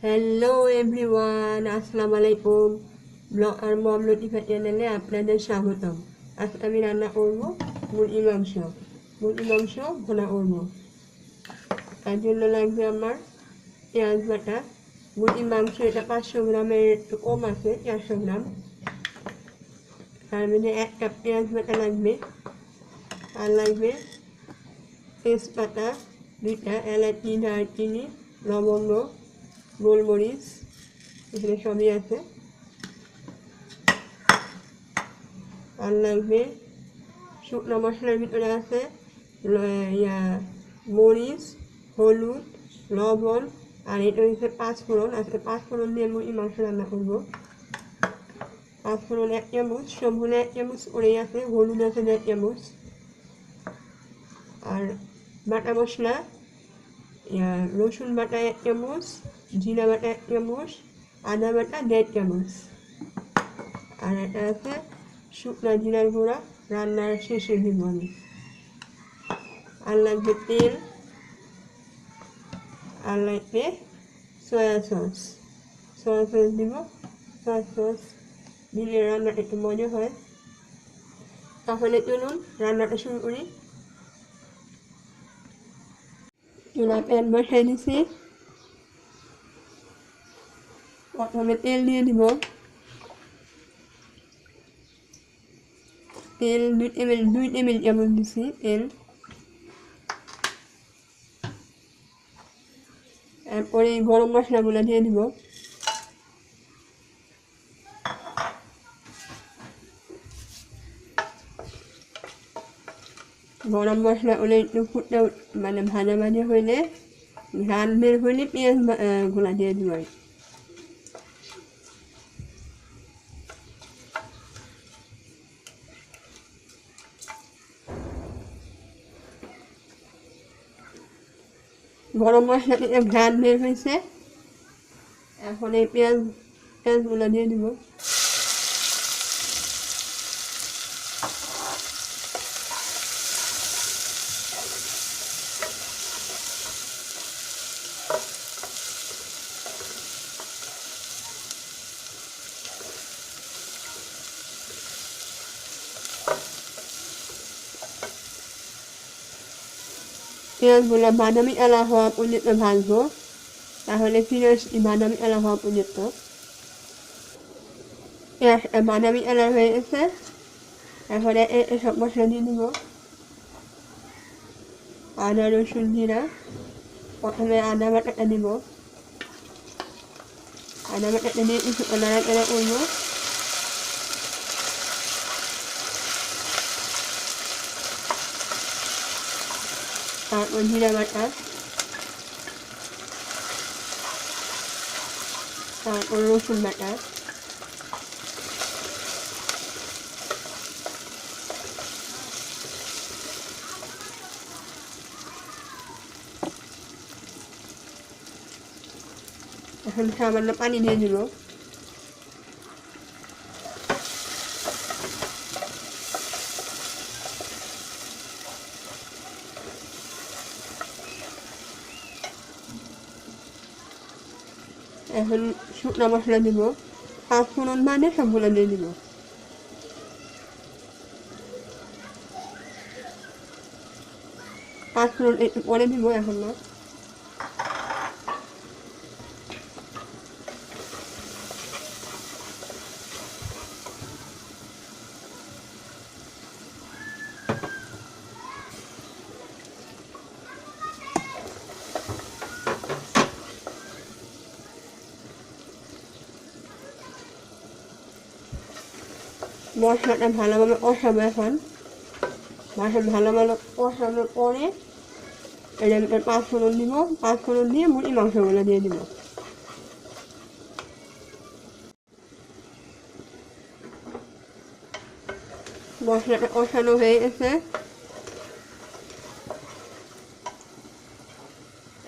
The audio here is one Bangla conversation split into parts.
হ্যালো এভরিওয়ান, আসসালামু আলাইকুম। ব্লগ আর মম লতিফা চ্যানেলে আপনাদের স্বাগতম। আজকে আমি রান্না করব মুরগির মাংস ভুনা করব। তার জন্য লাগবে আমার পেঁয়াজ বাটা। মুরগির মাংস এটা 500 গ্রামের একটু কম আছে, 400 গ্রাম। তার মধ্যে 1 কাপ পেঁয়াজ বাটা লাগবে, আর লাগবে তেজপাতা 2টা, এলাচি, দারচিনি, লবঙ্গ, গোলমরিচ, এখানে সবই আছে। আর লাগবে শুকনো মশলার ভিতরে আছে মরিচ, হলুদ, লবণ, আর এটা হচ্ছে পাঁচফোড়ন। আজকে পাঁচফোড়ন দিয়ে মুরগির মাংস রান্না করবো। পাঁচফোড়ন 1 চামচ, সম্পূর্ণ 1 চামচ করেই আছে, হলুদ আছে 1.5 চামচ। আর বাটা মশলা রসুন বাটা 1 চামচ, জিরা বাটা 1 চামচ, আদা বাটা 1.5 চামচ। আর এটা আছে শুকনো জিরার গুঁড়া, রান্নার শেষে দিব আমি। আর লাগবে তেল, আর লাগবে সয়া সস দিব। সয়া সস দিলে রান্নাটা একটু মজা হয়। তাহলে চলুন রান্নাটা শুরু করি। চুলা প্যান বসাই দিছি, প্রথমে তেল দিয়ে দিব। তেল 2 টেবিল চামচ দিছি তেল। এরপরে গরম মশলাগুলো দিয়ে দিব। গরম মশলাগুলো একটু ফুটে মানে ভাজা হইলে, ঘ্রাণ বের হইলে পেঁয়াজ গুলা দিয়ে দিব। গরম মশলা থেকে ঘ্রাণ বের হয়েছে, এখন এই পেঁয়াজগুলো দিয়ে দিব। পেঁয়াজগুলো বাদামি কালার হওয়া পর্যন্ত ভাজবো, তাহলে ফিরে আসছি বাদামি কালার হওয়া পর্যন্ত। পেঁয়াজটা বাদামি কালার হয়ে গেছে, এখন এসব মশলা দিয়ে দিব। আদা, রসুন, জিরা। প্রথমে আদা বাটাটা দিব। আদা বাটাটা দিয়ে কিছু নাড়াচাড়া করবো। তারপর জিরা বাটা, তারপর রসুন বাটা, এখন সামান্য পানি দিয়ে দিব। এখন শুকনো মশলা দিব, পাঁচফোড়ন মানে সবগুলো দিয়ে দিব। পাঁচফোড়ন একটু পরে দিব, এখন না। মশলাটা ভালোভাবে কষাবো। এখন ভালোভাবে কষানোর পরে এটার ভিতরে পাঁচফোড়ন দিব। পাঁচফোড়ন দিয়ে মুরগির মাংসগুলো দিয়ে দিব। মশলাটা কষানো হয়ে গেছে,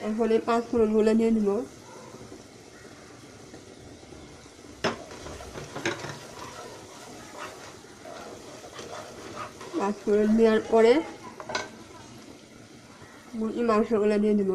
এখন এই পাঁচফোড়নগুলো দিয়ে দিব। পাঁচফোড়ন দেওয়ার পরে মুরগির মাংসগুলো দিয়ে দিব।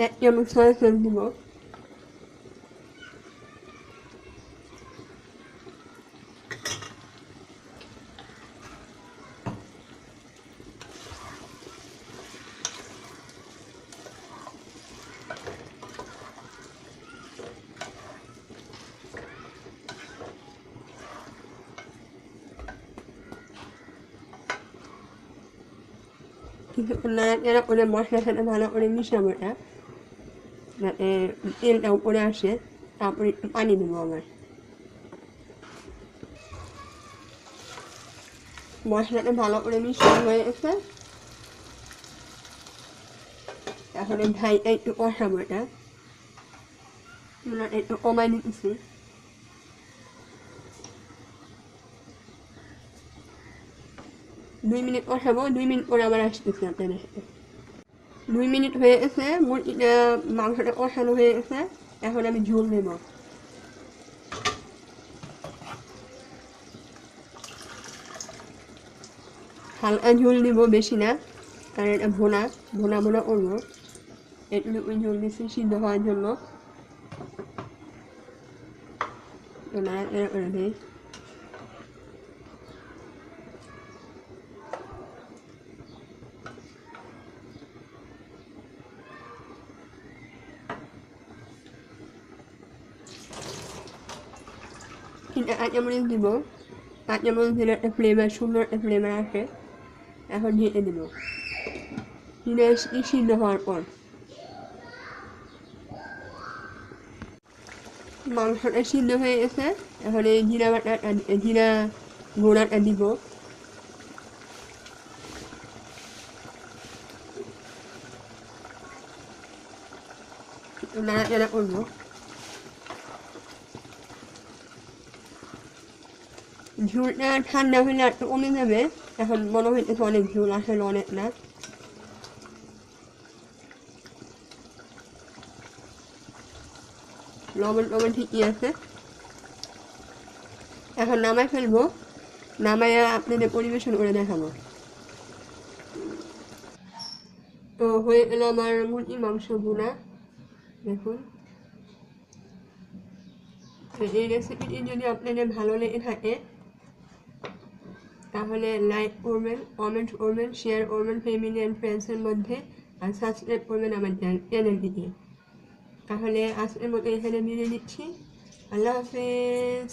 1 চামচ সয়া সস দিব। কিছুক্ষণ নাড়াচাড়া করে মশলার সাথে ভালো করে মিশাবো এটা, যাতে তেলটা উপরে আসে। তারপরে একটু পানি দেবো আবার। মশলাটা ভালো করে মিশানো হয়ে গেছে। এখন ঢাইটা একটু কষাবো এটা, চুলাটা একটু কমাই দিতেছি। দুই মিনিট কষাবো, 2 মিনিট পরে আবার আসতেছি আপনাদের সাথে। 2 মিনিট হয়ে গেছে, মুরগিটা মাংসটা কষানো হয়ে গেছে। এখন আমি ঝোল নেব। হালকা ঝোল দিব, বেশি না, কারণ এটা ভোনা ভোনা ভোনা করবো। একটু ঝোল দিচ্ছি সিদ্ধ হওয়ার জন্য। নাড়াচাড়া করে দিই। কিন্তু কাঁচামরিচ দিব। কাঁচামরিচ দিলে একটা ফ্লেভার, সুন্দর একটা ফ্লেভার আসে। এখন ঢেকে দিব সিদ্ধ হওয়ার পর। মাংসটা সিদ্ধ হয়ে গেছে। এখন এই জিরা বাটা, জিরা গুঁড়াটা দিব। নাড়াচাড়া করবো। ঝোলটা ঠান্ডা হলে একটু কমে যাবে। এখন মনে হইতেছে অনেক ঝোল, আসলে অনেক না। লবণ টবণ ঠিকই আছে। এখন নামাই ফেলবো, নামাইয়া আপনাদের পরিবেশন করে দেখাবো। তো হয়ে গেল আমার মুরগির মাংস ভুনা। দেখুন, এই রেসিপিটি যদি আপনাদের ভালো লেগে থাকে তাহলে লাইক করবেন, কমেন্ট করবেন, শেয়ার করবেন ফ্যামিলি অ্যান্ড ফ্রেন্ডসের মধ্যে, আর সাবস্ক্রাইব করবেন আমার চ্যানেলটিকে। তাহলে আজকের মতো এখানে বিদায় নিচ্ছি। আল্লাহ হাফেজ।